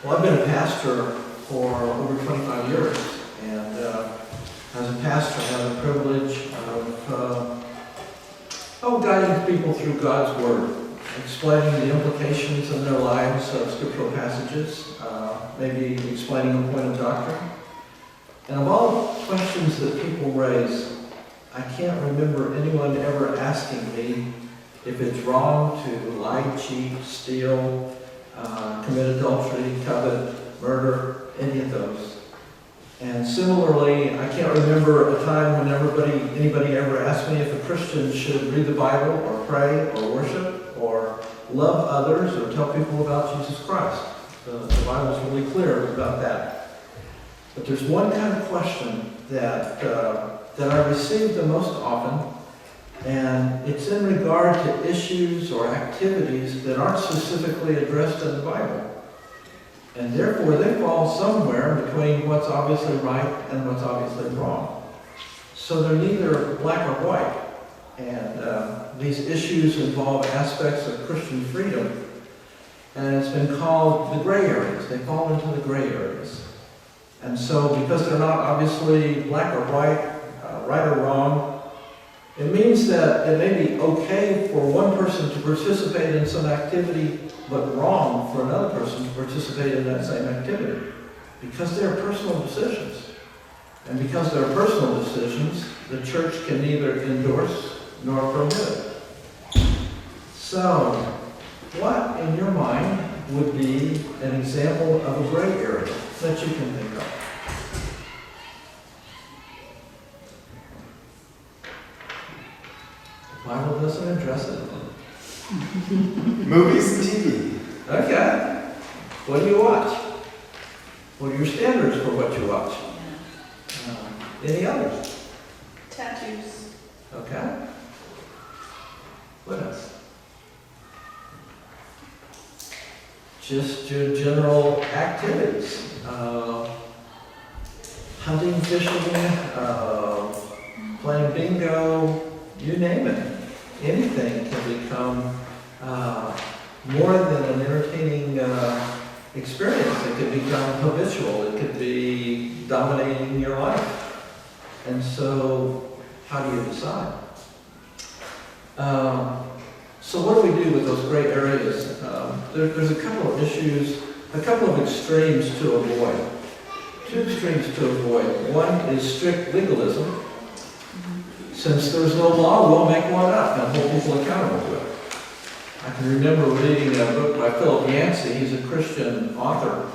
Well, I've been a pastor for over 25 years, and as a pastor, I have the privilege of guiding people through God's Word, explaining the implications in their lives of scriptural passages, maybe explaining a point of doctrine. And of all the questions that people raise, I can't remember anyone ever asking me if it's wrong to lie, cheat, steal, commit adultery, covet, murder, any of those. And similarly, I can't remember a time when anybody ever asked me if a Christian should read the Bible or pray or worship or love others or tell people about Jesus Christ. The Bible is really clear about that. But there's one kind of question that I receive the most often, and it's in regard to issues or activities that aren't specifically addressed in the Bible. And therefore, they fall somewhere between what's obviously right and what's obviously wrong. So they're neither black or white. And these issues involve aspects of Christian freedom. And it's been called the gray areas. They fall into the gray areas. And so because they're not obviously black or white, right or wrong, it means that it may be okay for one person to participate in some activity, but wrong for another person to participate in that same activity. Because they're personal decisions. And because they're personal decisions, the church can neither endorse nor prohibit. So, what in your mind would be an example of a gray area that you can think of? The Bible doesn't address it. Movies and TV. Okay. What do you watch? What are your standards for what you watch? Any others? Tattoos. Okay. What else? Just your general activities. Hunting, fishing, playing bingo, you name it. Anything can become more than an entertaining experience. It could become habitual. It could be dominating your life. And so, how do you decide? So what do we do with those gray areas? There's a couple of issues, a couple of extremes to avoid. Two extremes to avoid. One is strict legalism. Since there's no law, we'll make one up and hold people accountable to it. I can remember reading a book by Philip Yancey. He's a Christian author.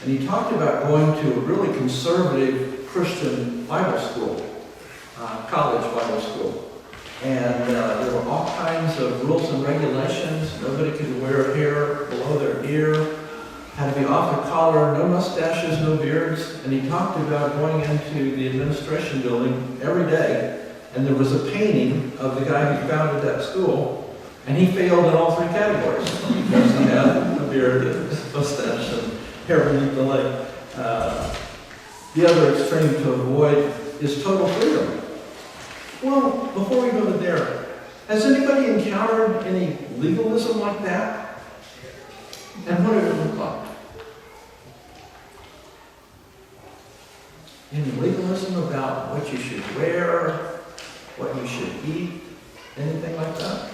And he talked about going to a really conservative Christian Bible school, college Bible school. And there were all kinds of rules and regulations. Nobody could wear hair below their ear. Had to be off the collar, no mustaches, no beards. And he talked about going into the administration building every day. And there was a painting of the guy who founded that school. And he failed in all three categories because he had a beard and a mustache and hair beneath the leg. The other extreme to avoid is total freedom. Well, before we go to there, has anybody encountered any legalism like that? And what did it look like? Any legalism about what you should wear, what you should eat, anything like that?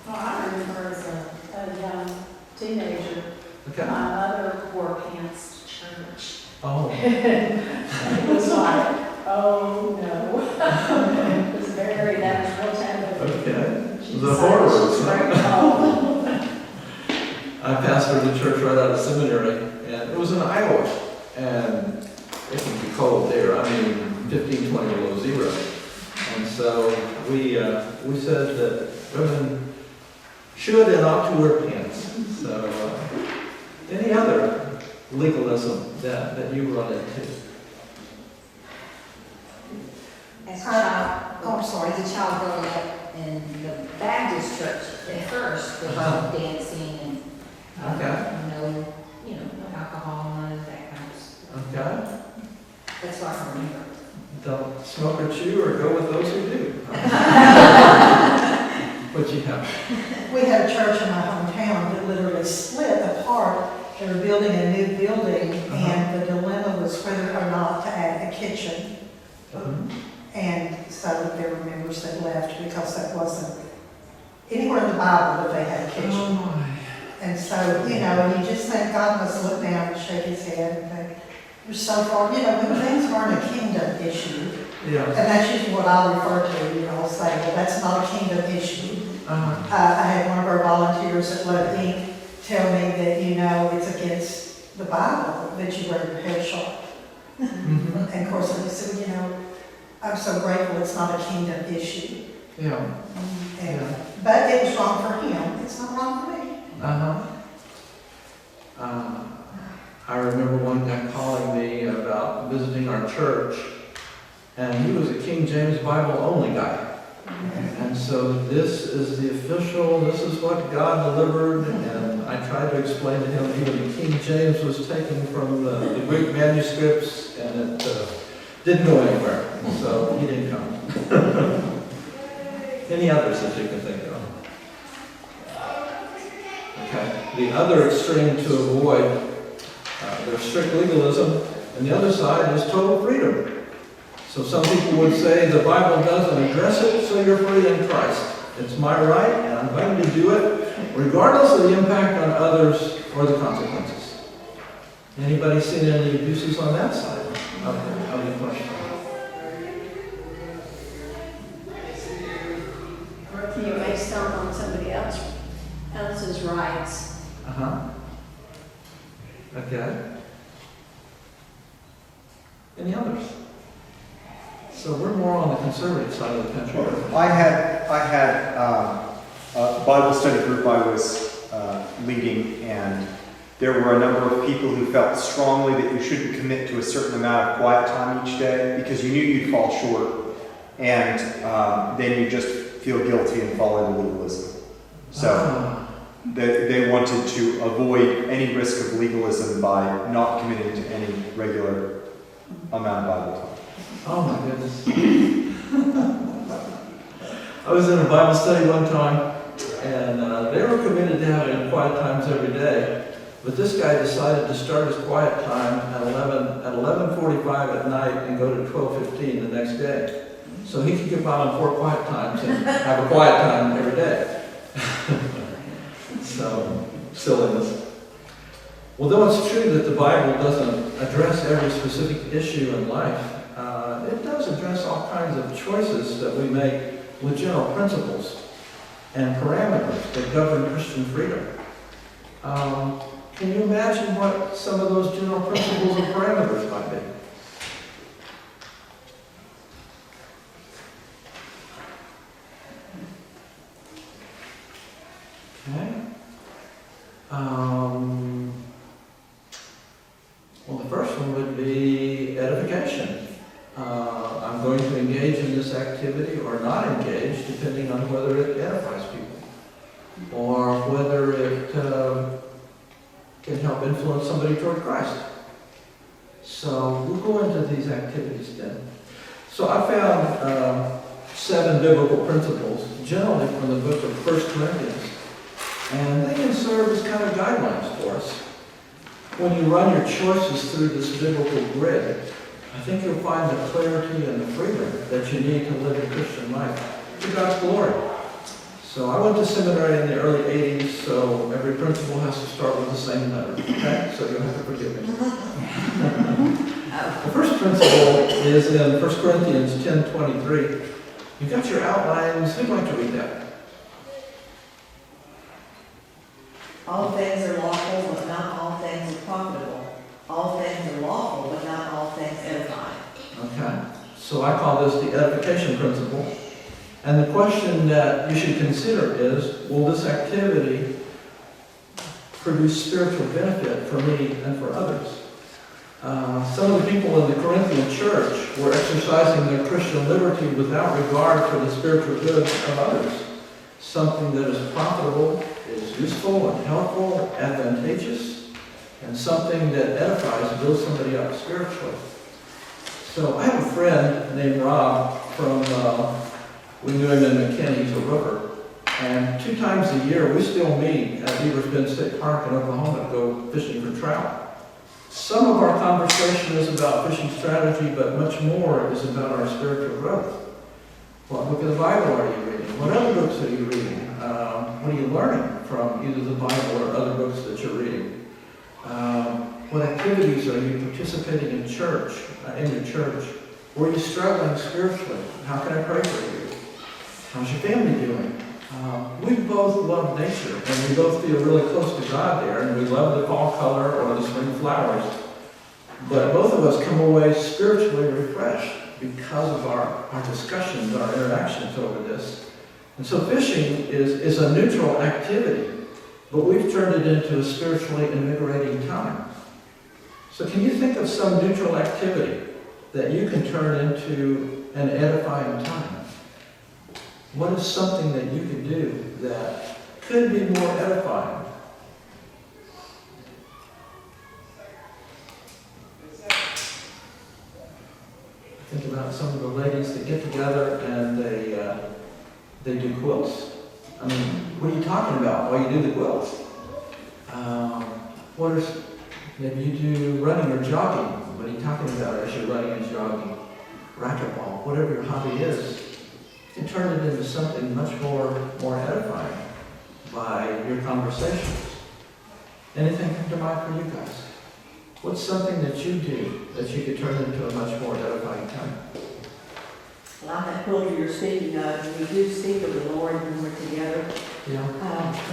Well, I remember as a young teenager, Okay. my mother wore pants to church. Oh, It was like, oh no. It was that was real taboo. okay. She The decided horrors, she's huh? very tall. I pastored a church right out of seminary, and it was in Iowa, and it can be cold there. I mean, 15, 20 below zero. And so we said that women should and ought to wear pants. So any other legalism that you run into? As a child, I'm sorry, as a child growing up in the Baptist church, at first, there was dancing and, Okay. no alcohol, none of that kind of stuff. Okay. That's what I remember. Don't smoke or chew or go with those who do. What you have? We had a church in my hometown that literally split apart. They were building a new building, and the dilemma was whether or not to add a kitchen. And so there were members that left because that wasn't anywhere in the Bible that they had a kitchen. Oh my. And so, you know, and you just think God must look down and shake his head and think, you're so far, you know, when things aren't a kingdom issue, Yeah. and that's usually what I refer to, you know, I'll say, well, that's not a kingdom issue. Uh-huh. I had one of our volunteers at Love Inc. tell me that, you know, it's against the Bible that you wear your hair short. Mhm. And of course, I just said, you know, I'm so grateful it's not a kingdom issue. Yeah. And, but it was wrong for him, it's not wrong for me. Uh-huh. I remember one guy calling me about visiting our church, and he was a King James Bible only guy. And so this is the official, this is what God delivered, and I tried to explain to him even the King James was taken from the Greek manuscripts, and it didn't go anywhere, so he didn't come. Any others that you can think of? Okay. The other extreme to avoid, there's strict legalism, and the other side is total freedom. So some people would say the Bible doesn't address it, so you're free in Christ. It's my right, and I'm going to do it, regardless of the impact on others or the consequences. Anybody seen any abuses on that side of the question? Or you may stomp on somebody else's rights. Uh-huh. Okay. Any others? So we're more on the conservative side of the country. I had a Bible study group I was leading, and there were a number of people who felt strongly that you shouldn't commit to a certain amount of quiet time each day because you knew you'd fall short, and then you just feel guilty and fall into legalism. So they wanted to avoid any risk of legalism by not committing to any regular amount of Bible time. Oh my goodness. I was in a Bible study one time, and they were committed to having quiet times every day. But this guy decided to start his quiet time at 11:45 at night and go to 12:15 the next day. So he could get by on 4 quiet times and have a quiet time every day. So, silliness. Well, though it's true that the Bible doesn't address every specific issue in life, it does address all kinds of choices that we make with general principles and parameters that govern Christian freedom. Can you imagine what some of those general principles and parameters might be? Okay. Well, the first one would be edification. I'm going to engage in this activity or not engage, depending on whether it edifies people or whether it can help influence somebody toward Christ. So we'll go into these activities then. So I found 7 biblical principles, generally from the book of 1 Corinthians, and they can serve as kind of guidelines for us. When you run your choices through this biblical grid, I think you'll find the clarity and the freedom that you need to live a Christian life to God's glory. So I went to seminary in the early 80s, so every principle has to start with the same letter, okay? So you'll have to forgive me. The first principle is in 1 Corinthians 10:23. You've got your outlines. Who'd like to read that? All things are lawful, but not all things are profitable. All things are lawful, but not all things edify. Okay. So I call this the Edification Principle. And the question that you should consider is, will this activity produce spiritual benefit for me and for others? Some of the people in the Corinthian church were exercising their Christian liberty without regard for the spiritual good of others. Something that is profitable, is useful and helpful, advantageous, and something that edifies, builds somebody up spiritually. So I have a friend named Rob from, we knew him in McKinney, he's a roofer, And 2 times a year, we still meet at Beaver's Bend State Park in Oklahoma to go fishing for trout. Some of our conversation is about fishing strategy, but much more is about our spiritual growth. What book of the Bible are you reading? What other books are you reading? What are you learning from either the Bible or other books that you're reading? What activities are you participating in church, in your church? Were you struggling spiritually? How can I pray for you? How's your family doing? We both love nature, and we both feel really close to God there, and we love the fall color or the spring flowers. But both of us come away spiritually refreshed because of our discussions, our interactions over this. And so fishing is a neutral activity, but we've turned it into a spiritually invigorating time. So can you think of some neutral activity that you can turn into an edifying time? What is something that you could do that could be more edifying? Think about some of the ladies that get together and they do quilts. I mean, what are you talking about while you do the quilts? Maybe you do running or jogging. What are you talking about as you're running and jogging? Racquetball, whatever your hobby is. You can turn it into something much more edifying by your conversations. Anything come to mind for you guys? What's something that you do that you could turn into a much more edifying time? Like that quilter you're speaking of, we do speak of the Lord when we're together. Yeah.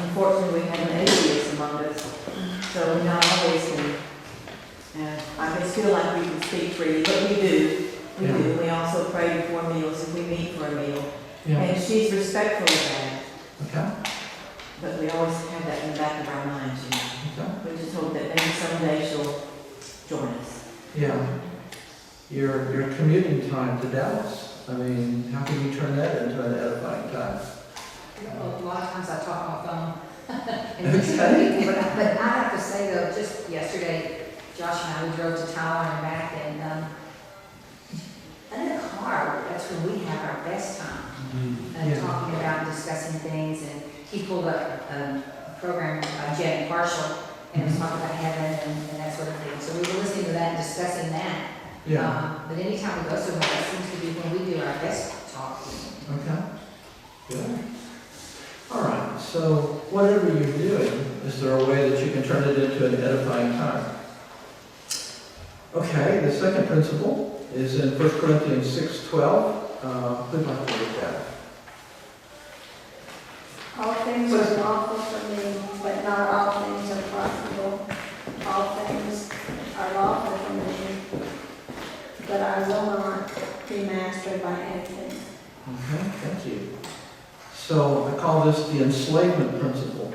Unfortunately, we have an atheist among us, so we not always can, I just feel like we can speak freely, but we do. We Yeah. do. We also pray before meals if we meet for a meal. Yeah. And she's respectful of that, Okay. but we always have that in the back of our minds, you know. Okay. We just hope that maybe someday she'll join us. Yeah. Your commuting time to Dallas. I mean, how can you turn that into an edifying time? Well, a lot of times I talk on the phone. And just but I have to say though, just yesterday, Josh and I, we drove to Tyler and back, and in the car, that's when we have our best time. And Yeah. talking about and discussing things, and he pulled up a program by Jen Marshall, and it was talking about heaven and that sort of thing. So we were listening to that and discussing that. Yeah. But anytime we go somewhere, that seems to be when we do our best talking. Okay. Good. All right. So whatever you're doing, is there a way that you can turn it into an edifying time? Okay. The second principle is in 1 Corinthians 6:12. Who'd like to read that? All things are lawful for me, but not all things are profitable. All things are lawful for me, but I will not be mastered by anything. Okay, thank you. So I call this the Enslavement Principle.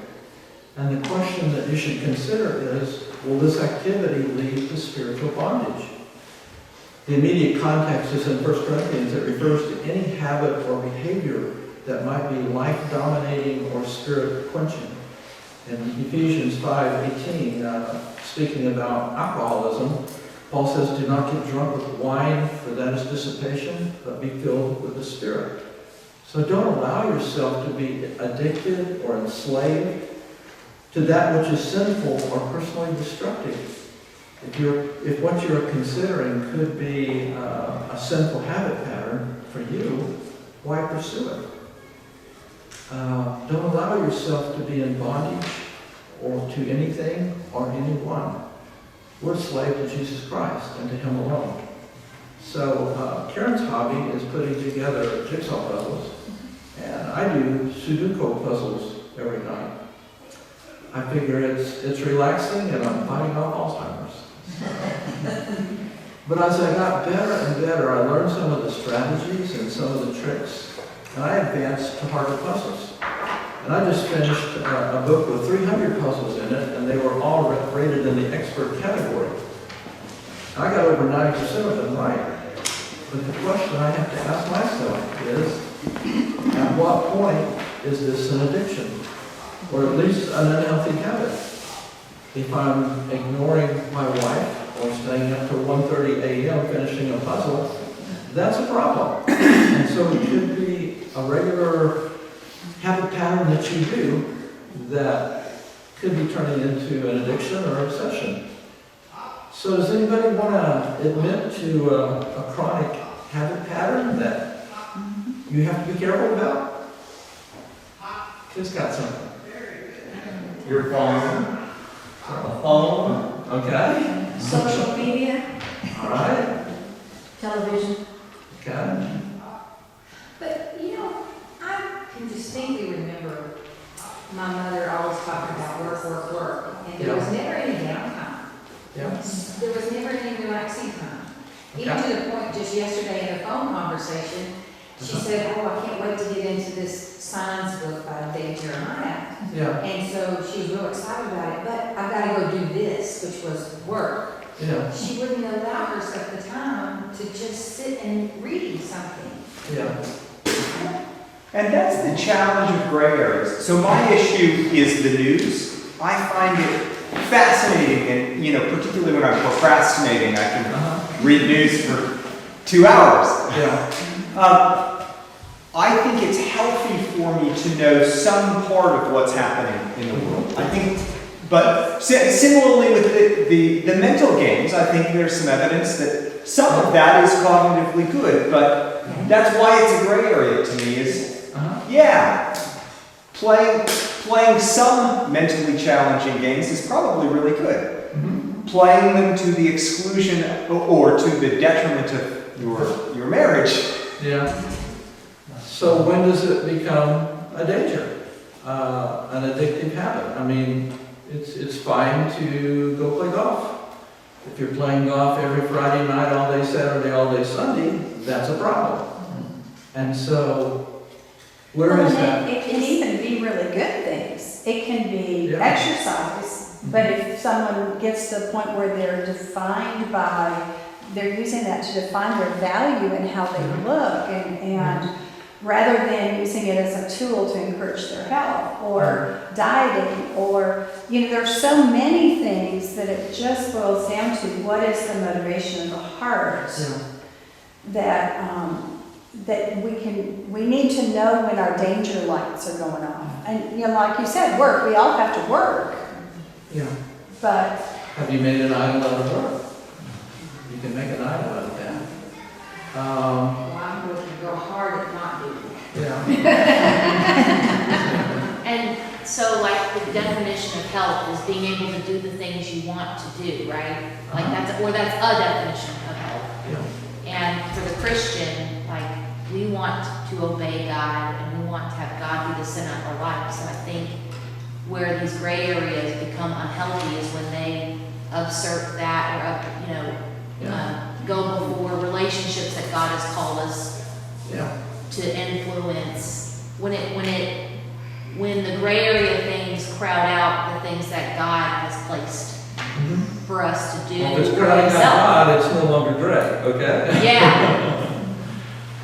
And the question that you should consider is, will this activity lead to spiritual bondage? The immediate context is in 1 Corinthians. It refers to any habit or behavior that might be life-dominating or spirit-quenching. In Ephesians 5:18, speaking about alcoholism, Paul says, do not get drunk with wine, for that is dissipation, but be filled with the Spirit. So don't allow yourself to be addicted or enslaved to that which is sinful or personally destructive. If what you're considering could be a sinful habit pattern for you, why pursue it? Don't allow yourself to be in bondage or to anything or anyone. We're slaves to Jesus Christ and to Him alone. So Karen's hobby is putting together jigsaw puzzles, and I do Sudoku puzzles every night. I figure it's relaxing and I'm fighting off Alzheimer's. But as I got better and better, I learned some of the strategies and some of the tricks, and I advanced to harder puzzles. And I just finished a book with 300 puzzles in it, and they were all rated in the expert category. I got over 90% of them right. But the question I have to ask myself is, at what point is this an addiction? Or at least an unhealthy habit? If I'm ignoring my wife or staying up till 1:30 a.m. finishing a puzzle, that's a problem. And so it should be a regular habit pattern that you do that could be turning into an addiction or obsession. So does anybody want to admit to a chronic habit pattern that you have to be careful about? Who's got something? Your phone, a phone, Okay. Social media, All right. television. Okay. But, you know, I can distinctly remember my mother always talking about work, work, work, and there was never any downtime. Yeah. There was never any relaxing time. Even Okay. to the point, just yesterday in a phone conversation, she said, oh, I can't wait to get into this science book by Dave Jeremiah. Yeah. And so she was real excited about it, but I've got to go do this, which was work. Yeah. She wouldn't allow herself the time to just sit and read something. Yeah. And that's the challenge of gray areas. So my issue is the news. I find it fascinating, and particularly when I'm procrastinating, I can read news for 2 hours. Yeah. I think it's healthy for me to know some part of what's happening in the world. I think, but similarly with the mental games, I think there's some evidence that some of that is cognitively good, but that's why it's a gray area to me is, playing some mentally challenging games is probably really good. Mm-hmm. Playing them to the exclusion or to the detriment of your marriage. Yeah. So when does it become a danger, an addictive habit? I mean, it's fine to go play golf. If you're playing golf every Friday night, all day Saturday, all day Sunday, that's a problem. And so, where is that? It can even be really good things. It can be Yeah. exercise, but if someone gets to the point where they're using that to define their value and how they look, and rather than using it as a tool to encourage their health or dieting, or, there's so many things that it just boils down to what is the motivation of the heart that we need to know when our danger lights are going off. And, like you said, work, we all have to work, Yeah. but Have you made an idol out of work? You can make an idol out of that. Well, I'm going to go hard at not doing it. Yeah. And so, like, the definition of health is being able to do the things you want to do, right? Like, that's a definition of health. Yeah. And for the Christian, like, we want to obey God and we want to have God be the center of our life. So I think where these gray areas become unhealthy is when they usurp that or, go before relationships that God has called us to influence. When the gray area things crowd out the things that God has placed for us to do. Well, if it's for crowding out Himself. God, it's no longer gray, okay? Yeah.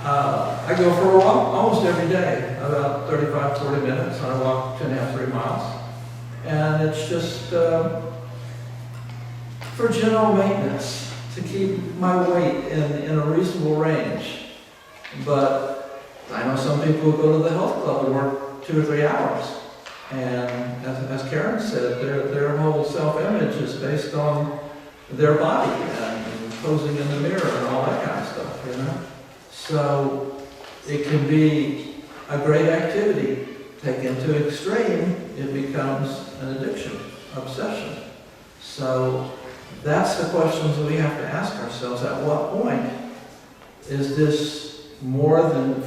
I go for a walk almost every day, about 35, 40 minutes. I walk 2.5, 3 miles. And it's just for general maintenance, to keep my weight in a reasonable range. But I know some people who go to the health club and work 2 or 3 hours. And as Karen said, their whole self-image is based on their body and posing in the mirror and all that kind of stuff, So it can be a great activity. Taken to extreme, it becomes an addiction, obsession. So that's the questions that we have to ask ourselves. At what point is this more than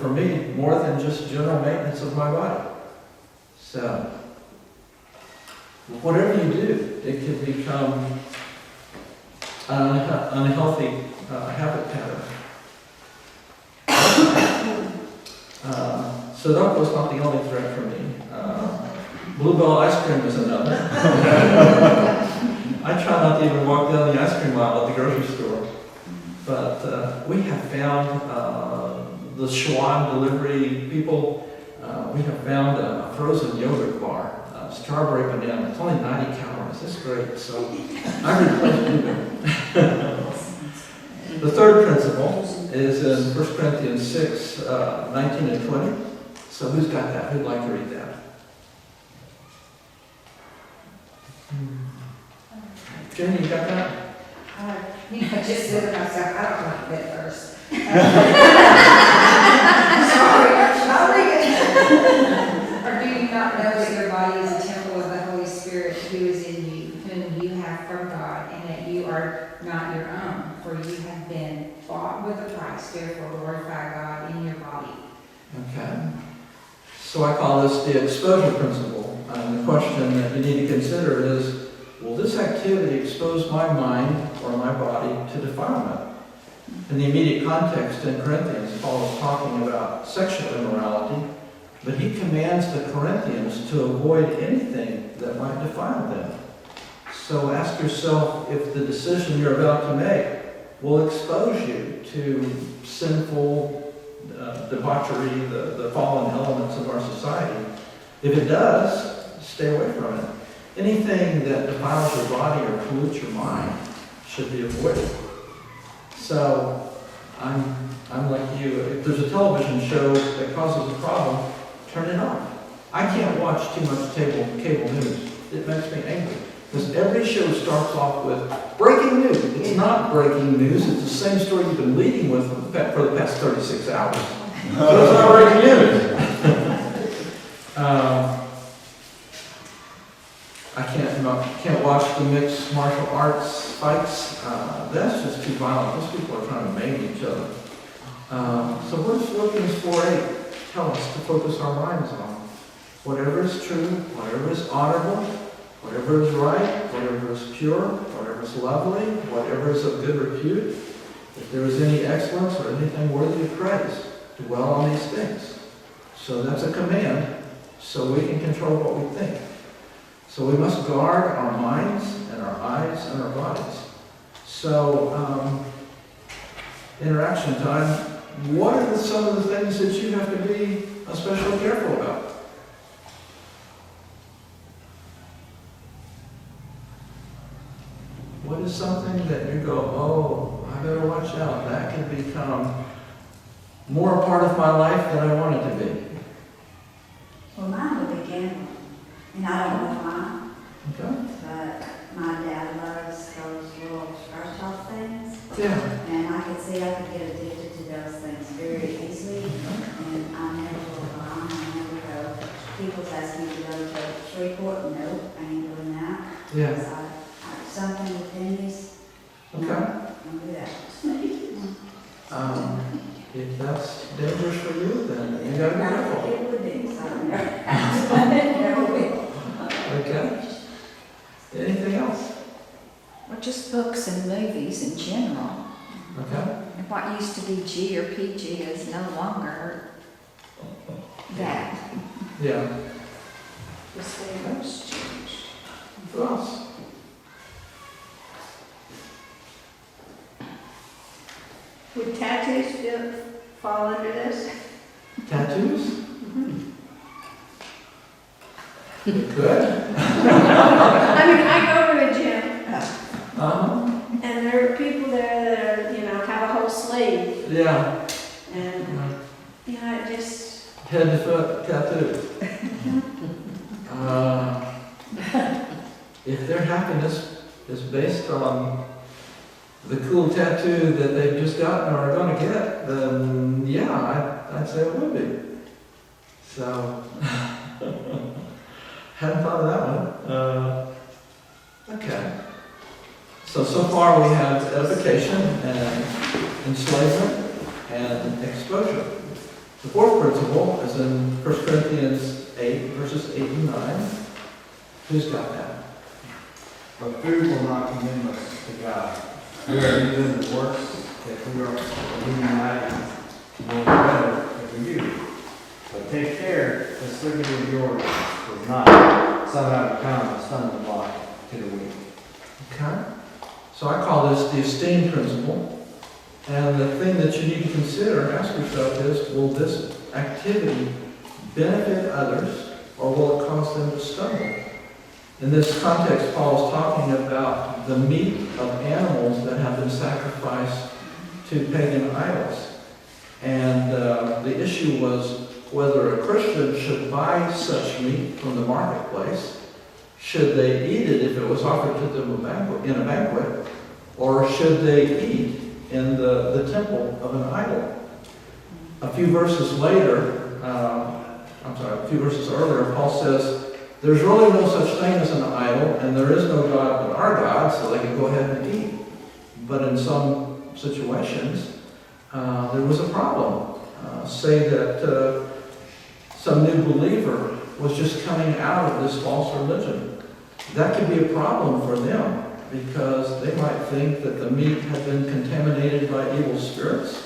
just general maintenance of my body? So whatever you do, it can become an unhealthy habit pattern. Sudoku is not the only threat for me. Bluebell ice cream is another. I try not to even walk down the ice cream aisle at the grocery store. But we have found the Schwan delivery people, we have found a frozen yogurt bar, strawberry banana. It's only 90 calories. It's great. So I replaced Bluebell. The third principle is in 1 Corinthians 6, 19 and 20. So who's got that? Who'd like to read that? Jenny, you got that? You know, just said to myself, I don't like that verse. Sorry, Or do you not know that your body is a temple of the Holy Spirit who is in you, whom you have from God, and that you are not your own, for you have been bought with a price, therefore glorify God in your body. Okay. So I call this the exposure principle. And the question that you need to consider is, will this activity expose my mind or my body to defilement? In the immediate context in Corinthians, Paul is talking about sexual immorality, but he commands the Corinthians to avoid anything that might defile them. So ask yourself if the decision you're about to make will expose you to sinful debauchery, the fallen elements of our society. If it does, stay away from it. Anything that defiles your body or pollutes your mind should be avoided. So I'm like you. If there's a television show that causes a problem, turn it off. I can't watch too much cable news. It makes me angry. Because every show starts off with breaking news. It's not breaking news. It's the same story you've been leading with for the past 36 hours. So it's not breaking news. I can't watch the mixed martial arts fights. That's just too violent. Those people are trying to maim each other. So what does Philippians 4:8 tell us to focus our minds on? Whatever is true, whatever is honorable, whatever is right, whatever is pure, whatever is lovely, whatever is of good repute, if there is any excellence or anything worthy of praise, dwell on these things. So that's a command, so we can control what we think. So we must guard our minds and our eyes and our bodies. So, interaction time. What are some of the things that you have to be especially careful about? What is something that you go, oh, I better watch out. That could become more a part of my life than I want it to be. Well, mine would be gambling, and I don't know why, Okay? but my dad loves those little scratch off things, Yeah. and I could see I could get addicted to those things very easily, and I never will buy them, I never go. People's asking me to go to Shreveport, nope, I ain't doing that. Yeah. Because something with pennies, Okay. don't do that. If that's dangerous for you, then you gotta be careful. It would be, so I never will. Okay? Anything else? Well, just books and movies in general. Okay? And what used to be G or PG is no longer that. Yeah. The standards changed. Who else? Would tattoos still fall under this? Tattoos? It could. I mean, I go to the gym, and there are people there that are, have a whole sleeve, Yeah. and, it just, Head to foot tattoos. If their happiness is based on the cool tattoo that they've just gotten or are going to get, then yeah, I'd say it would be. So, hadn't thought of that one. Okay. So far we have edification and enslavement and exposure. The fourth principle is in 1 Corinthians 8, verses 8 and 9. Who's got that? But food will not condemn us to God. We are even worse if we are united, more better if we do. But take care that liberty of yours does not somehow become a stumbling block to the weak. Okay. So I call this the Esteem Principle. And the thing that you need to consider and ask yourself is, will this activity benefit others or will it cause them to stumble? In this context, Paul is talking about the meat of animals that have been sacrificed to pagan idols. And the issue was whether a Christian should buy such meat from the marketplace, should they eat it if it was offered to them in a banquet, or should they eat in the temple of an idol? A few verses earlier, Paul says, there's really no such thing as an idol, and there is no God but our God, so they can go ahead and eat. But in some situations, there was a problem. Say that some new believer was just coming out of this false religion. That could be a problem for them, because they might think that the meat had been contaminated by evil spirits,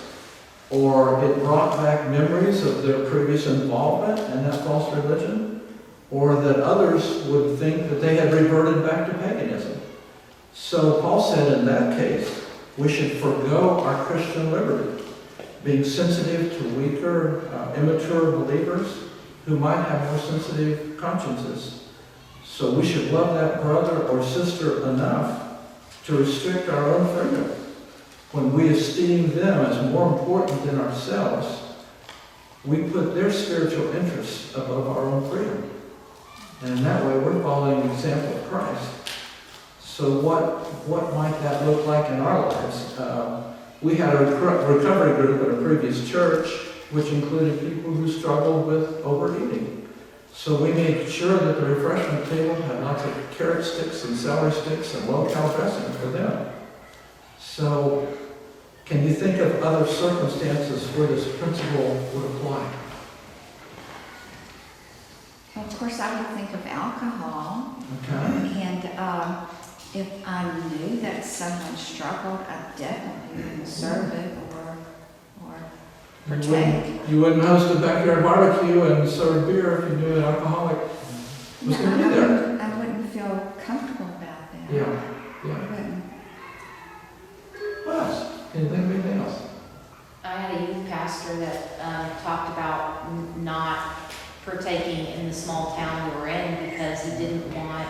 or it brought back memories of their previous involvement in that false religion, or that others would think that they had reverted back to paganism. So Paul said in that case, we should forego our Christian liberty, being sensitive to weaker, immature believers who might have more sensitive consciences. So we should love that brother or sister enough to restrict our own freedom when we esteem them as more important than ourselves. We put their spiritual interests above our own freedom. And in that way, we're following the example of Christ. So what might that look like in our lives? We had a recovery group at a previous church, which included people who struggled with overeating. So we made sure that the refreshment table had lots of carrot sticks and celery sticks and low-cal dressing for them. So can you think of other circumstances where this principle would apply? Well, of course, I would think of alcohol. Okay. And if I knew that someone struggled, I definitely wouldn't serve it or partake. You wouldn't host a backyard barbecue and serve beer if you knew an alcoholic was going to be there. I wouldn't feel comfortable about that. Yeah. I wouldn't. What else? Can you think of anything else? I had a youth pastor that talked about not partaking in the small town we were in because he didn't want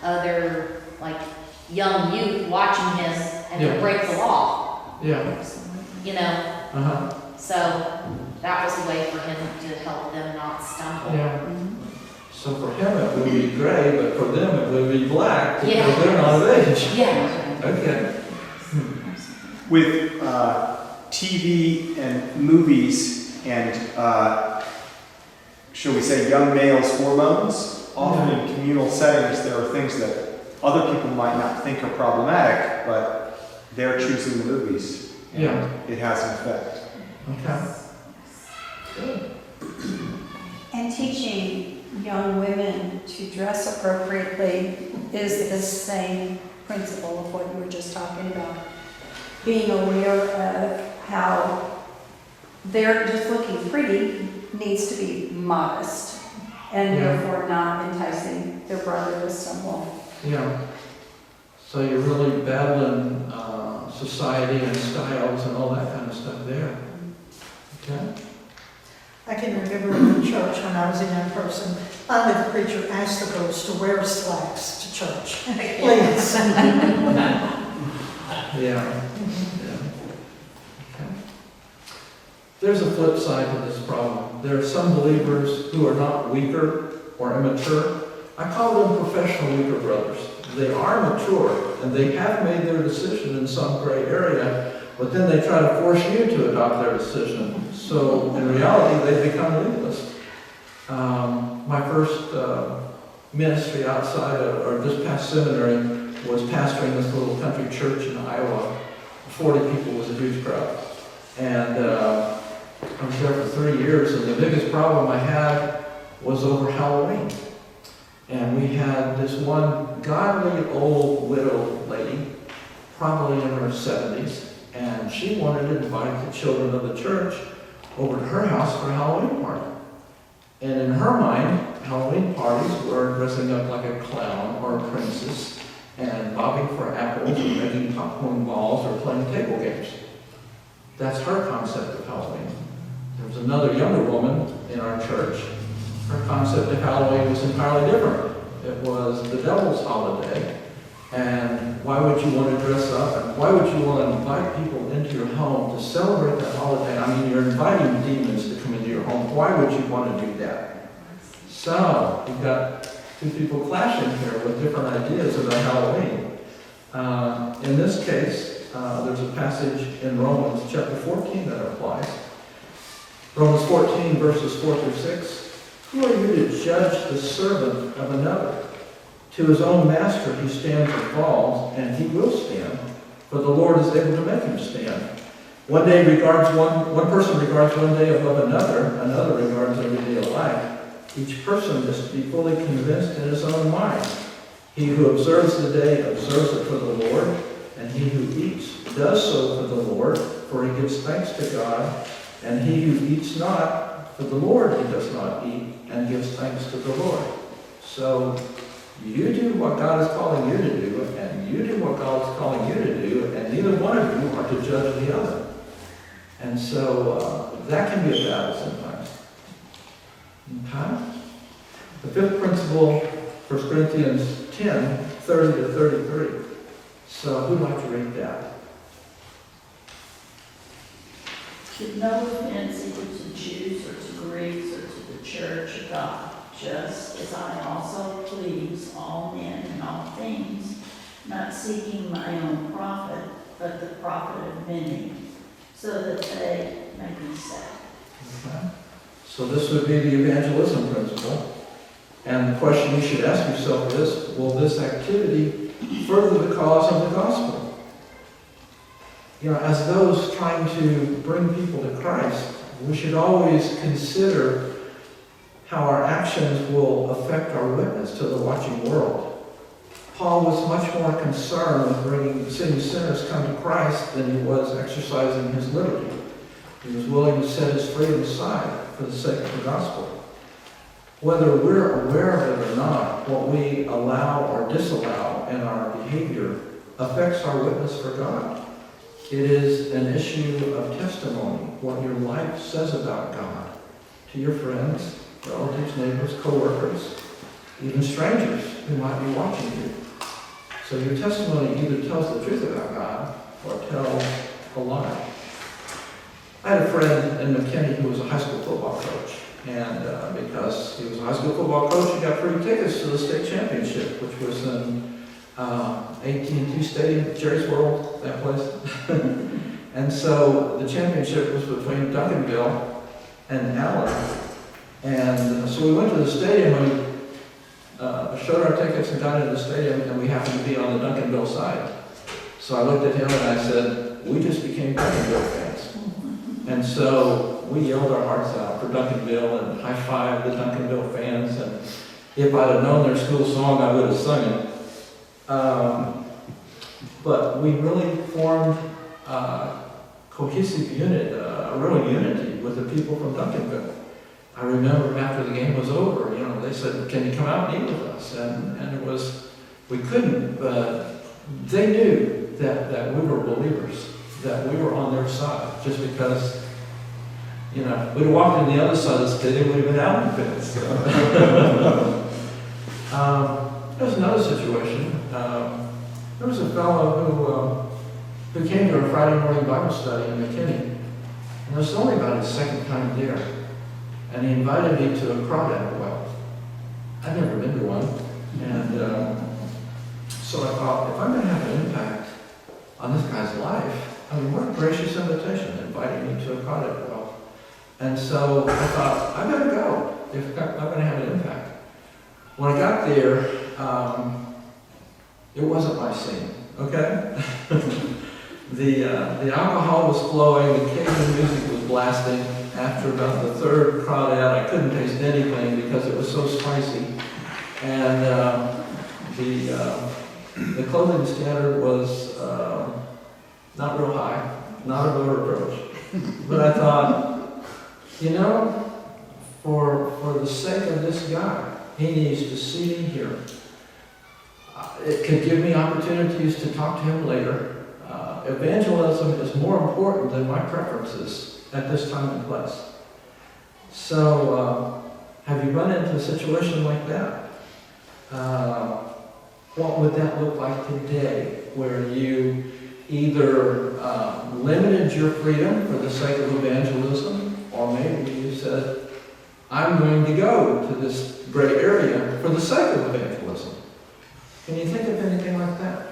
other, like, young youth watching him and Yeah. to break the law, Yeah. Absolutely. you know? Uh-huh. So that was a way for him to help them not stumble. Yeah. Mhm. So for him it would be gray, but for them it would be black because Yeah. they're not of age. Yeah. Okay. With TV and movies and, shall we say, young males' hormones, often in communal settings, there are things that other people might not think are problematic, but they're choosing the movies. And Yeah. it has an effect. Okay. Good. And teaching young women to dress appropriately is the same principle of what you were just talking about. Being aware of how they're just looking pretty needs to be modest and Yeah. therefore not enticing their brother to stumble. Yeah. So you're really battling society and styles and all that kind of stuff there. Okay. I can remember in the church when I was a young person, finally the preacher asked the girls to wear slacks to church. Please. Yeah. Yeah. Okay. There's a flip side to this problem. There are some believers who are not weaker or immature. I call them professional weaker brothers. They are mature and they have made their decision in some gray area, but then they try to force you to adopt their decision. So in reality, they become legalists. My first ministry outside of, or just past seminary, was pastoring this little country church in Iowa. 40 people was a huge crowd. And I was there for 3 years, and the biggest problem I had was over Halloween. And we had this one godly old widow lady, probably in her 70s, and she wanted to invite the children of the church over to her house for a Halloween party. And in her mind, Halloween parties were dressing up like a clown or a princess and bobbing for apples or making popcorn balls or playing table games. That's her concept of Halloween. There was another younger woman in our church. Her concept of Halloween was entirely different. It was the devil's holiday, And why would you want to dress up? And why would you want to invite people into your home to celebrate that holiday? I mean, you're inviting demons to come into your home. Why would you want to do that? So, you've got two people clashing here with different ideas about Halloween. In this case, there's a passage in Romans chapter 14 that applies. Romans 14, verses 4 through 6. Who are you to judge the servant of another? To his own master he stands or falls, and he will stand, for the Lord is able to make him stand. One person regards one day above another, another regards every day alike. Each person is to be fully convinced in his own mind. He who observes the day observes it for the Lord, and he who eats does so for the Lord, for he gives thanks to God. And he who eats not for the Lord, he does not eat, and gives thanks to the Lord. So you do what God is calling you to do, and you do what God is calling you to do, and neither one of you are to judge the other. And so that can be a battle sometimes. Okay? The fifth principle, 1 Corinthians 10, 30 to 33. So who'd like to read that? Give no offense either to Jews or to Greeks or to the church of God, just as I also please all men in all things, not seeking my own profit, but the profit of many, so that they may be saved. Okay. So this would be the Evangelism Principle. And the question you should ask yourself is, will this activity further the cause of the gospel? You know, as those trying to bring people to Christ, we should always consider how our actions will affect our witness to the watching world. Paul was much more concerned with seeing sinners come to Christ than he was exercising his liberty. He was willing to set his freedom aside for the sake of the gospel. Whether we're aware of it or not, what we allow or disallow in our behavior affects our witness for God. It is an issue of testimony, what your life says about God to your friends, relatives, neighbors, co-workers, even strangers who might be watching you. So your testimony either tells the truth about God or tells a lie. I had a friend in McKinney who was a high school football coach. And because he was a high school football coach, he got free tickets to the state championship, which was in AT&T Stadium, Jerry's World, that place. And so the championship was between Duncanville and Allen. And so we went to the stadium and showed our tickets and got into the stadium, and we happened to be on the Duncanville side. So I looked at him and I said, we just became Duncanville fans. And so we yelled our hearts out for Duncanville and high-fived the Duncanville fans. And if I'd have known their school song, I would have sung it. But we really formed a cohesive unit, a real unity with the people from Duncanville. I remember after the game was over, you know, they said, can you come out and eat with us? And it was, we couldn't, but they knew that we were believers, that we were on their side, just because, you know, we'd have walked in the other side of the stadium, we'd have been out in fits. There was another situation. There was a fellow who came to a Friday morning Bible study in McKinney, and it was only about his second time there. And he invited me to a crawdad well. I'd never been to one. And so I thought, if I'm going to have an impact on this guy's life, I mean, what a gracious invitation, inviting me to a crawdad well. And so I thought, I better go if I'm going to have an impact. When I got there, it wasn't my scene, okay? The alcohol was flowing, the Cajun music was blasting. After about the third crawdad, I couldn't taste anything because it was so spicy. And the clothing standard was not real high, not a voter approach. But I thought, you know, for the sake of this guy, he needs to see me here. It could give me opportunities to talk to him later. Evangelism is more important than my preferences at this time and place. So, have you run into a situation like that? what would that look like today, where you either limited your freedom for the sake of evangelism, or maybe you said, I'm going to go to this gray area for the sake of evangelism. Can you think of anything like that?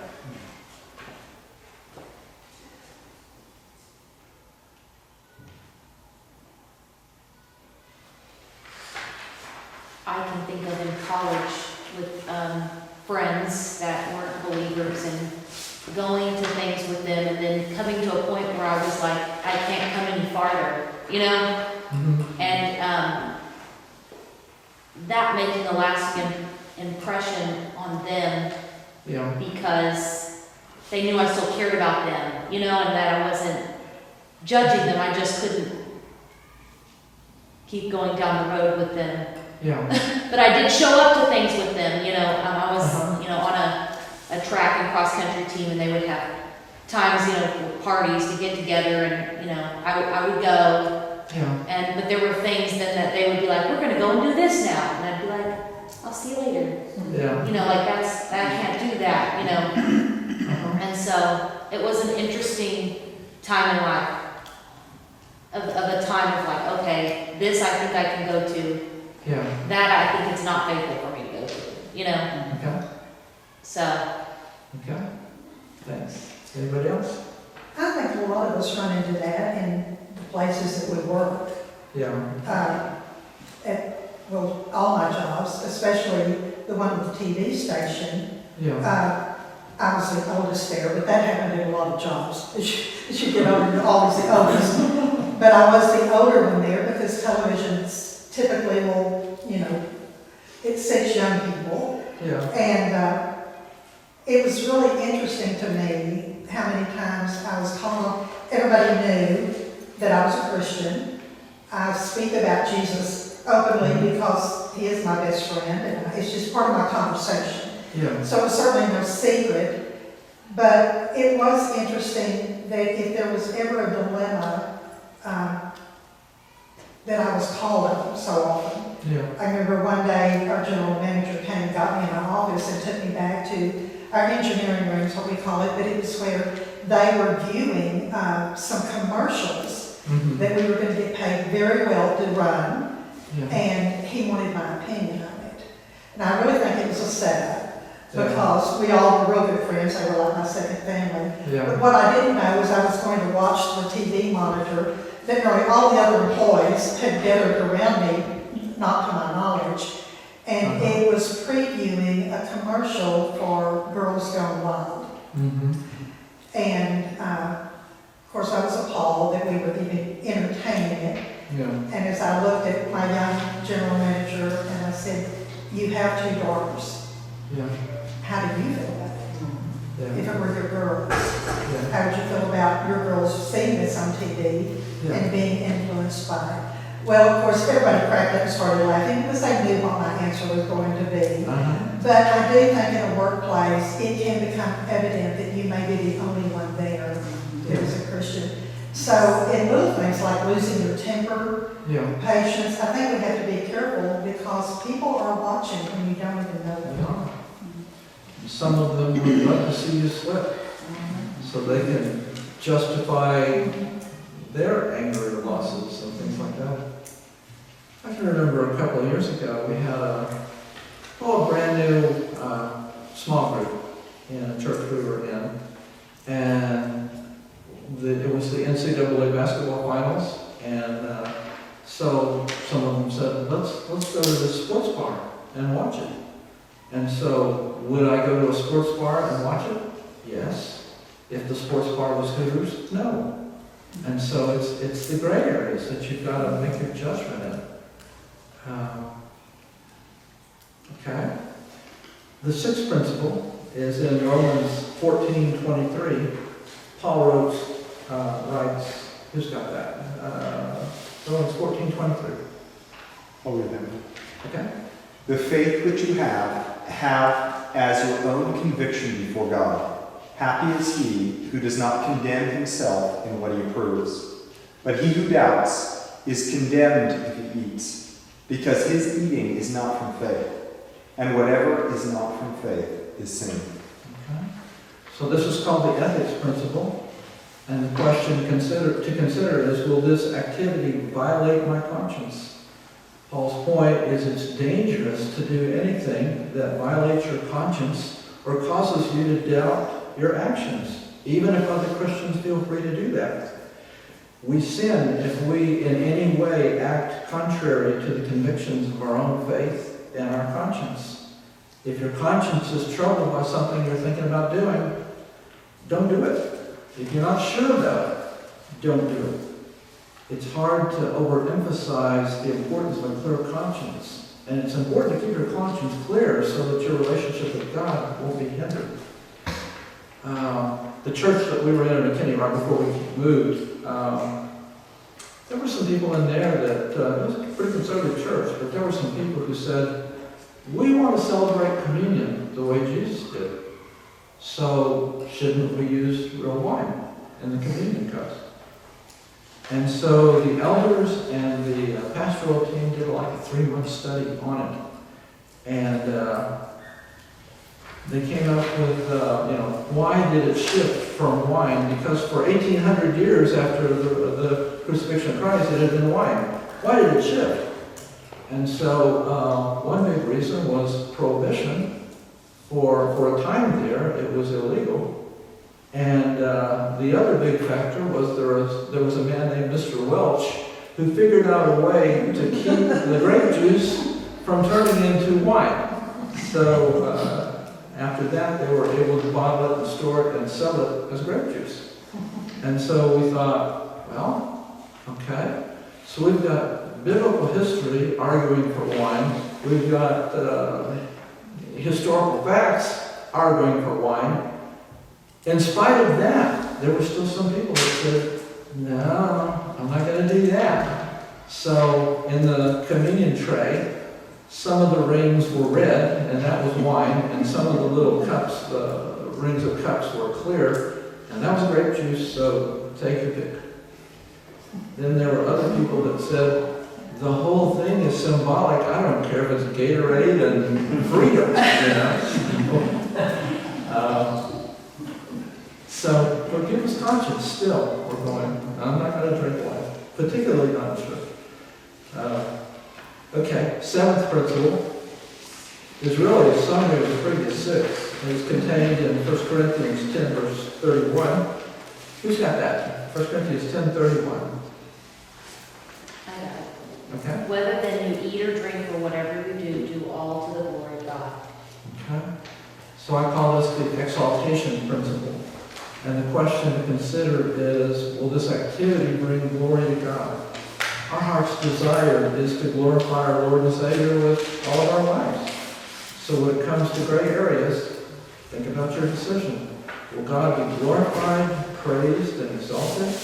I can think of in college with friends that weren't believers and going to things with them and then coming to a point where I was like, I can't come any farther, you know? Mm-hmm. And that making a lasting impression on them Yeah. because they knew I still cared about them, you know, and that I wasn't judging them. I just couldn't keep going down the road with them. Yeah. But I did show up to things with them, you know. I was, Uh-huh. you know, on a track and cross-country team, and they would have times, you know, parties to get together, and, you know, I would go. Yeah. But there were things then that they would be like, we're going to go and do this now. And I'd be like, I'll see you later. Yeah. You know, like I can't do that, you know. Uh-huh. And so it was an interesting time in life of a time of like, okay, this I think I can go to. Yeah. That I think it's not faithful for me to go to, you know. Okay. So Okay. Thanks. Anybody else? I think a lot of us run into that in the places that we work. Yeah. Well, all my jobs, especially the one with the TV station, Yeah. I was the oldest there, but that happened in a lot of jobs. As you get older, you're always the oldest. But I was the older one there because televisions typically will, you know, it sits young people. Yeah. And it was really interesting to me how many times I was called. Everybody knew that I was a Christian. I speak about Jesus openly because he is my best friend, and it's just part of my conversation. Yeah. So it was certainly no secret. But it was interesting that if there was ever a dilemma that I was called on so often. Yeah. I remember one day our general manager came and got me in my office and took me back to our engineering room, is what we call it, but it was where they were viewing some commercials Mm-hmm. that we were going to get paid very well to run, Yeah. and he wanted my opinion on it. And I really think it was a setup, Yeah. because we all were real good friends, they were like my second family. Yeah. But what I didn't know was I was going to watch the TV monitor that nearly all the other employees had gathered around me, not to my knowledge, and Uh-huh. it was previewing a commercial for Girls Gone Wild. Mm-hmm. And of course I was appalled that we were even entertaining it. Yeah. And as I looked at my young general manager and I said, you have 2 daughters. Yeah. How do you feel about it? Yeah. If it were your girls, Yeah. how would you feel about your girls seeing this on TV Yeah. and being influenced by it? Well, of course, everybody cracked up and started laughing because they knew what my answer was going to be. Uh-huh. But I do think in a workplace, it can become evident that you may be the only one there that is a Christian. So in little things like losing your temper, Yeah. patience, I think we have to be careful because people are watching when you don't even know them. Yeah. Some of them would love to see you slip, so they can justify their anger or losses and things like that. I can remember a couple of years ago, we had a brand new small group in a church we were in, and it was the NCAA basketball finals, and so some of them said, let's go to this sports bar and watch it. And so, would I go to a sports bar and watch it? Yes. If the sports bar was Hooters, no. And so it's the gray areas that you've got to make your judgment in. Okay. The 6th principle is in Romans 14:23. Paul writes, who's got that? Romans 14:23. I'll read that. Okay. The faith which you have as your own conviction before God. Happy is he who does not condemn himself in what he approves. But he who doubts is condemned if he eats, because his eating is not from faith. and whatever is not from faith is sin. Okay. So this is called the ethics principle. And the question to consider is, will this activity violate my conscience? Paul's point is it's dangerous to do anything that violates your conscience or causes you to doubt your actions, even if other Christians feel free to do that. We sin if we in any way act contrary to the convictions of our own faith and our conscience. If your conscience is troubled by something you're thinking about doing, don't do it. If you're not sure about it, don't do it. It's hard to overemphasize the importance of a clear conscience. And it's important to keep your conscience clear so that your relationship with God won't be hindered. The church that we were in McKinney right before we moved, there were some people in there that, it was a pretty conservative church, but there were some people who said, we want to celebrate communion the way Jesus did. So shouldn't we use real wine in the communion cups? And so the elders and the pastoral team did like a 3-month study on it. And they came up with, why did it shift from wine? Because for 1,800 years after the crucifixion of Christ, it had been wine. Why did it shift? And so one big reason was prohibition. For a time there, it was illegal. And the other big factor was there was a man named Mr. Welch who figured out a way to keep the grape juice from turning into wine. So after that, they were able to bottle it and store it and sell it as grape juice. And so we thought, well, okay. So we've got biblical history arguing for wine. We've got historical facts arguing for wine. In spite of that, there were still some people that said, no, I'm not going to do that. So in the communion tray, some of the rings were red, and that was wine, and some of the little cups, the rings of cups were clear, and that was grape juice, so take your pick. Then there were other people that said, the whole thing is symbolic. I don't care if it's Gatorade and freedom, So for people's conscience, still, we're going, I'm not going to drink wine, particularly not in church. Okay, 7th principle is really a summary of the previous 6. It's contained in 1 Corinthians 10, verse 31. Who's got that? 1 Corinthians 10:31. I got it. Okay? Whether then you eat or drink or whatever you do, do all to the glory of God. Okay. So I call this the Exaltation Principle. And the question to consider is, will this activity bring glory to God? Our heart's desire is to glorify our Lord and Savior with all of our lives. So when it comes to gray areas, think about your decision. Will God be glorified, praised, and exalted?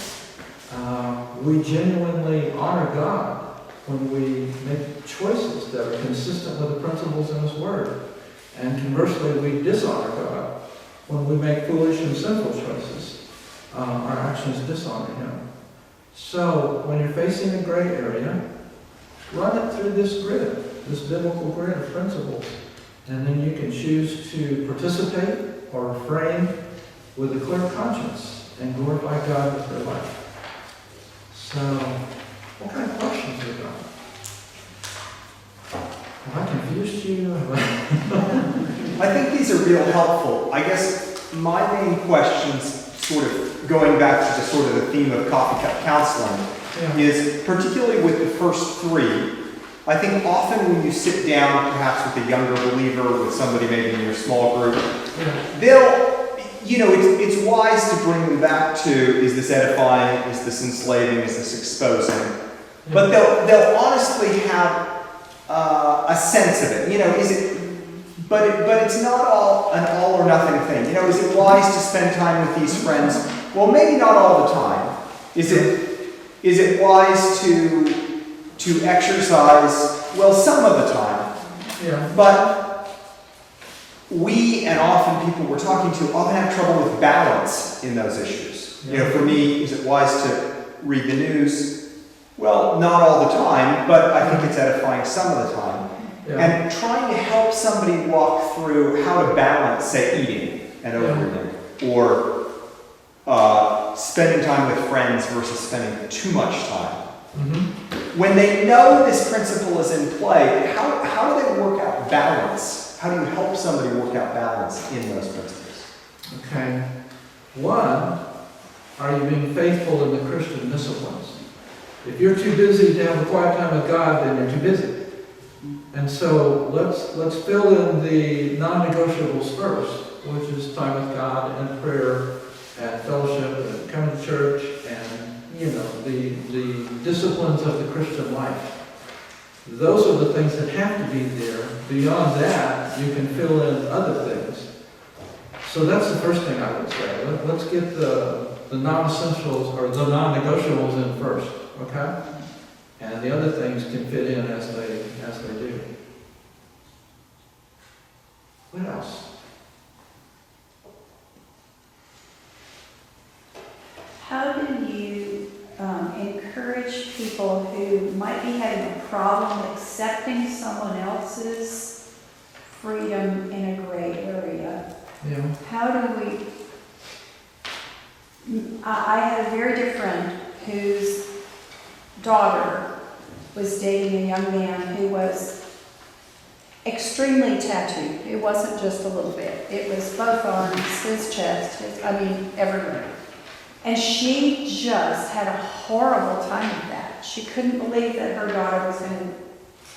We genuinely honor God when we make choices that are consistent with the principles in His Word. And conversely, we dishonor God when we make foolish and sinful choices. Our actions dishonor Him. So, when you're facing a gray area, run it through this grid, this biblical grid of principles. And then you can choose to participate or refrain with a clear conscience and glorify God with your life. So, what kind of questions are there? Have I confused you? I think these are real helpful. I guess my main questions, sort of going back to the sort of the theme of coffee cup counseling, is particularly with the first 3. I think often when you sit down, perhaps with a younger believer, with somebody maybe in your small group, they'll, it's wise to bring them back to, is this edifying, is this enslaving, is this exposing? But they'll honestly have a sense of it. Is it? But it's not an all or nothing thing. Is it wise to spend time with these friends? Well, maybe not all the time. Is it wise to exercise? Well, some of the time. Yeah. But we and often people we're talking to often have trouble with balance in those issues. Yeah. For me, is it wise to read the news? Well, not all the time, but I think it's edifying some of the time. Yeah. And trying to help somebody walk through how to balance, say, eating and overeating, or spending time with friends versus spending too much time. Mhm. When they know this principle is in play, how do they work out balance? How do you help somebody work out balance in those principles? Okay. One, are you being faithful in the Christian disciplines? If you're too busy to have a quiet time with God, then you're too busy. And so let's fill in the non-negotiables first, which is time with God and prayer and fellowship and coming to church and, the disciplines of the Christian life. Those are the things that have to be there. Beyond that, you can fill in other things. So that's the first thing I would say. Let's get the non-essentials or the non-negotiables in first, okay? And the other things can fit in as they do. What else? How do you encourage people who might be having a problem accepting someone else's freedom in a gray area? Yeah. How do we... I had a very dear friend whose daughter was dating a young man who was extremely tattooed. It wasn't just a little bit. It was both arms, his chest, everywhere. And she just had a horrible time with that. She couldn't believe that her daughter was going to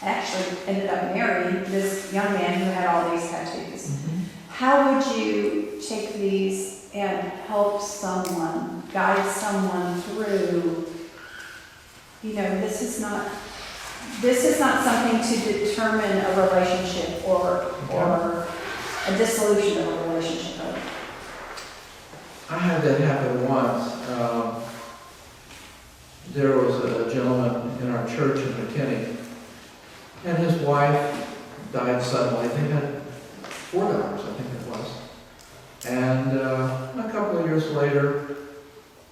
actually ended up marrying this young man who had all these tattoos. Mm-hmm. How would you take these and help someone, guide someone through, this is not something to determine a relationship or a dissolution of a relationship. I had that happen once. There was a gentleman in our church in McKinney, and his wife died suddenly. They had 4 daughters, I think it was. And a couple of years later,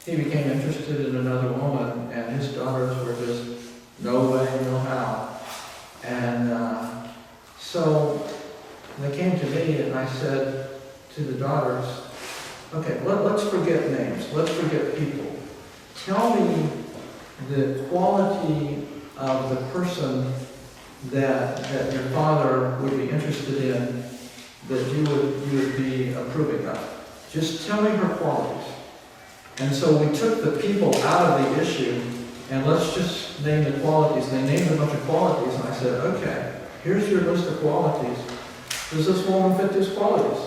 he became interested in another woman, and his daughters were just no way, no how. And so they came to me, and I said to the daughters, okay, let's forget names. Let's forget people. Tell me the quality of the person that your father would be interested in, that you would be approving of. Just tell me her qualities. And so we took the people out of the issue, and let's just name the qualities. They named a bunch of qualities, and I said, okay, here's your list of qualities. Does this woman fit these qualities?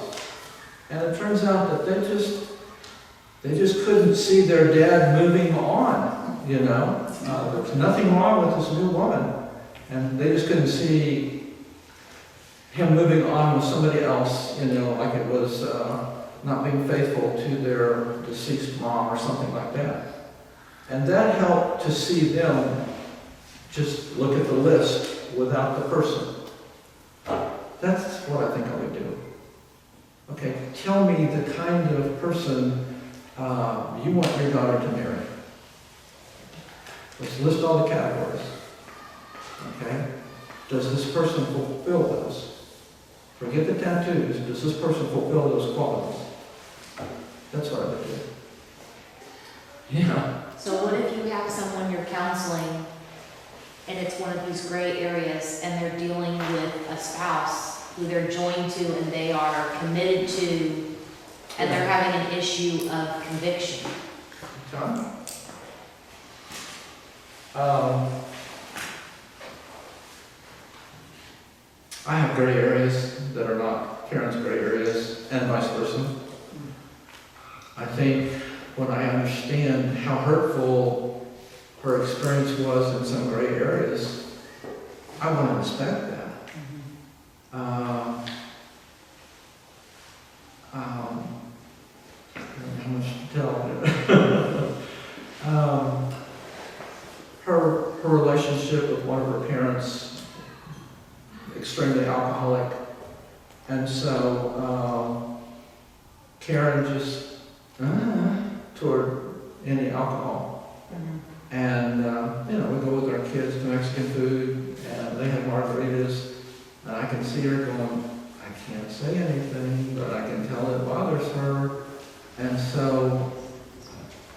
And it turns out that they just couldn't see their dad moving on, There was nothing wrong with this new woman. And they just couldn't see him moving on with somebody else, like it was not being faithful to their deceased mom or something like that. And that helped to see them just look at the list without the person. That's what I think I would do. Okay, tell me the kind of person you want your daughter to marry. Let's list all the categories. Okay? Does this person fulfill those? Forget the tattoos. Does this person fulfill those qualities? That's what I would do. Yeah. So what if you have someone you're counseling and it's one of these gray areas and they're dealing with a spouse who they're joined to and they are committed to and they're having an issue of conviction? John? I have gray areas that are not Karen's gray areas, and vice versa. I think when I understand how hurtful her experience was in some gray areas, I want to respect that. I don't know how much to tell. Her relationship with one of her parents, extremely alcoholic, and so Karen just toward any alcohol. And we go with our kids to Mexican food, and they have margaritas, And I can see her going, I can't say anything, but I can tell it bothers her. And so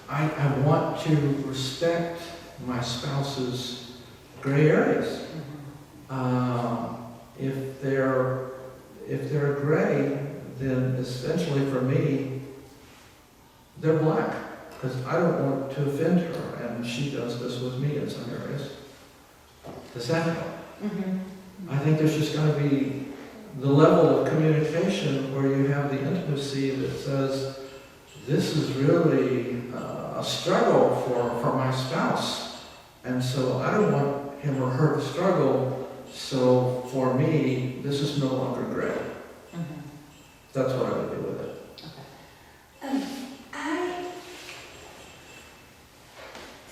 I want to respect my spouse's gray areas. If they're gray, then essentially for me, they're black. Because I don't want to offend her, and she does this with me in some areas. Does that help? I think there's just got to be the level of communication where you have the intimacy that says, this is really a struggle for my spouse. And so I don't want him or her to struggle. So for me, this is no longer gray. That's what I would do with it. I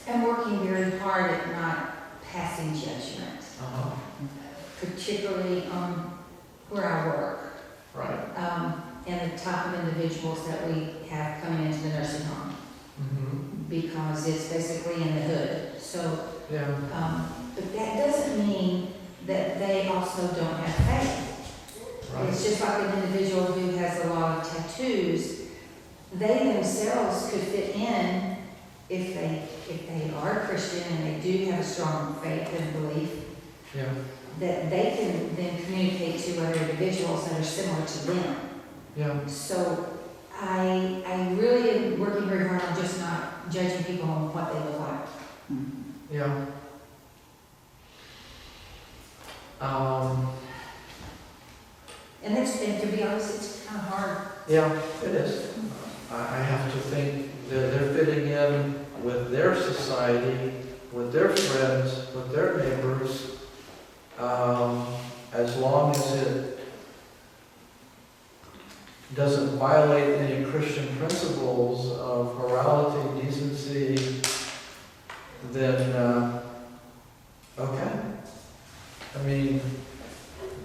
am working very hard at not passing judgment, particularly on where I work. Right. And the type of individuals that we have coming into the nursing home. Because it's basically in the hood. So, Yeah. but that doesn't mean that they also don't have faith. Right. It's just like an individual who has a lot of tattoos. They themselves could fit in if they are a Christian and they do have a strong faith and belief. Yeah. That they can then communicate to other individuals that are similar to them. Yeah. So I really am working very hard on just not judging people on what they look like. Yeah. And to be honest, it's kind of hard. Yeah, it is. I have to think that they're fitting in with their society, with their friends, with their neighbors, as long as it doesn't violate any Christian principles of morality, decency, then, okay. I mean,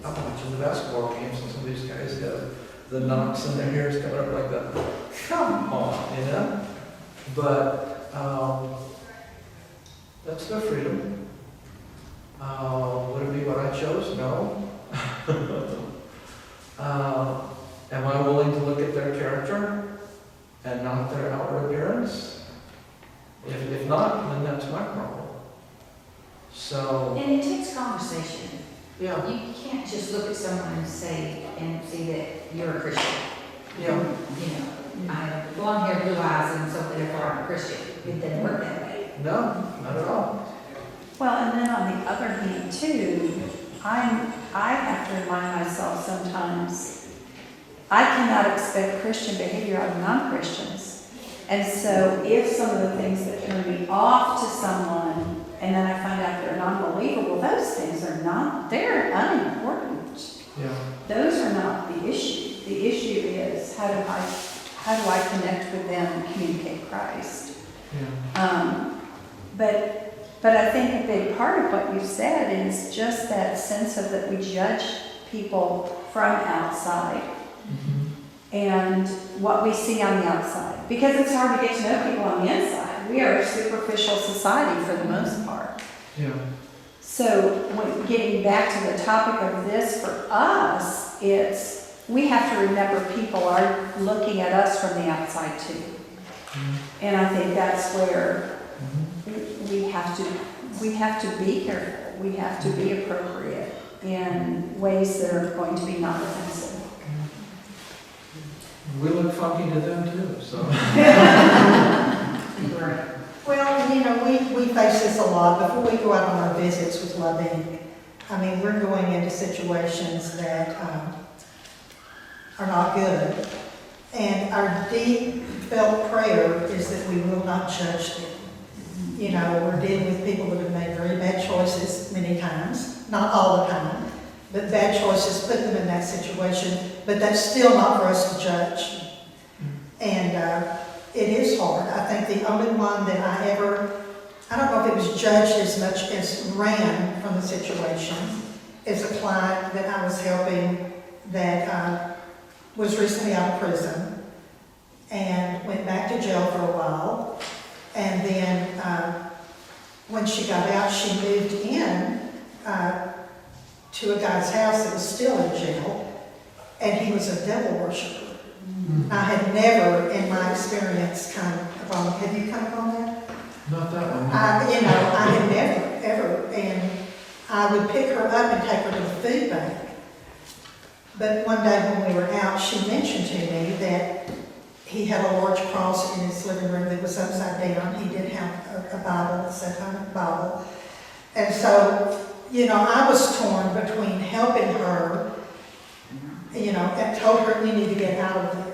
I'm watching the basketball games and some of these guys have the knots in their hairs coming up like that. Come on, you know? But that's their freedom. Would it be what I chose? No. Am I willing to look at their character and not their outward appearance? If not, then that's my problem. So, And it takes conversation. yeah, You can't just look at someone and say, and see that you're a Christian. yeah. You know, I have blonde hair, blue eyes, and so therefore I'm a Christian. It doesn't work that way. No, not at all. Well, and then on the other hand too, I have to remind myself sometimes, I cannot expect Christian behavior out of non-Christians. And so if some of the things that turn me off to someone, and then I find out they're non-believer, well, those things are not, they're unimportant. Yeah. Those are not the issue. The issue is how do I connect with them and communicate Christ? Yeah. But I think a big part of what you said is just that sense of that we judge people from outside and what we see on the outside. Because it's hard to get to know people on the inside. We are a superficial society for the most part. Yeah. So when getting back to the topic of this, for us, it's we have to remember people are looking at us from the outside too. And I think that's where we have to be careful. We have to be appropriate in ways that are going to be not offensive. We look funky to them too, so. Well, you know, we face this a lot. Before we go out on our visits with Love Inc., I mean, we're going into situations that are not good. And our deep felt prayer is that we will not judge them. You know, we're dealing with people that have made very bad choices many times, not all the time, but bad choices put them in that situation. But that's still not for us to judge. And it is hard. I think the only one that I don't know if it was judged as much as ran from the situation, is a client that I was helping that was recently out of prison and went back to jail for a while. And then when she got out, she moved in to a guy's house that was still in jail, and he was a devil worshiper. I had never, in my experience, come upon, have you come upon that? Not that one. I had never, ever, and I would pick her up and take her to the food bank. But one day when we were out, she mentioned to me that he had a large cross in his living room that was upside down. He did have a Bible, a satanic Bible. And so, I was torn between helping her, and told her, you need to get out of there,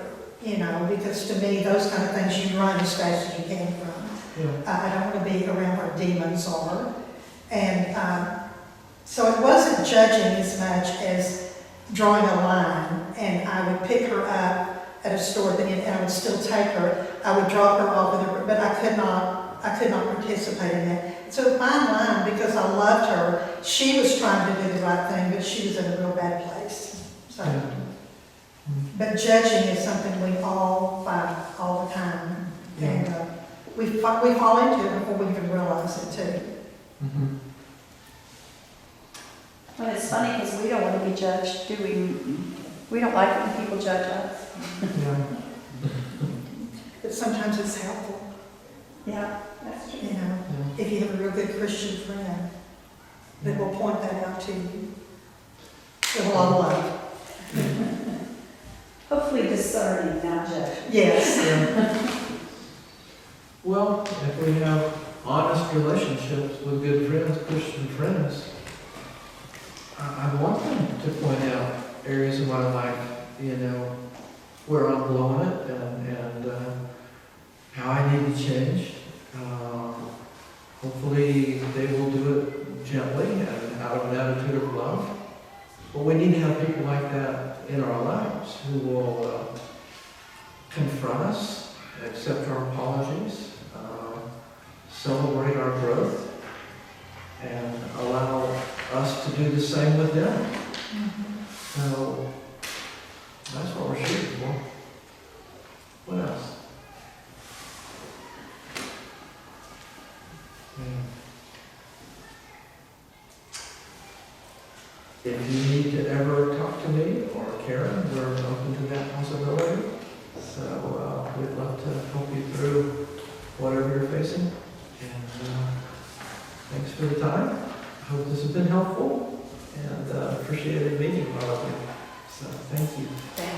because to me, those kind of things, you run as fast as you can from. Yeah. I don't want to be around where demons are. And so it wasn't judging as much as drawing a line, and I would pick her up at a store, and I would still take her. I would drop her off with her, but I could not participate in that. It's a fine line because I loved her. She was trying to do the right thing, but she was in a real bad place. So, Yeah. but judging is something we all fight all the time, and we fall into it before we even realize it too. Mm-hmm. Well, it's funny because we don't want to be judged, do we? We don't like it when people judge us. Yeah. But sometimes it's helpful, Yeah, that's true. if you have a real good Christian friend that will point that out to you with a lot of love. Hopefully discerning, not judging. Yes. Yeah. Well, if we have honest relationships with good friends, Christian friends, I want them to point out areas of my life, where I'm blowing it and how I need to change. Hopefully they will do it gently and out of an attitude of love. But we need to have people like that in our lives who will confront us, accept our apologies, celebrate our growth, and allow us to do the same with them. So that's what we're shooting for. What else? If you need to ever talk to me or Karen, we're open to that possibility. So we'd love to help you through whatever you're facing. And thanks for the time. I hope this has been helpful, and appreciated meeting all of you. So thank you.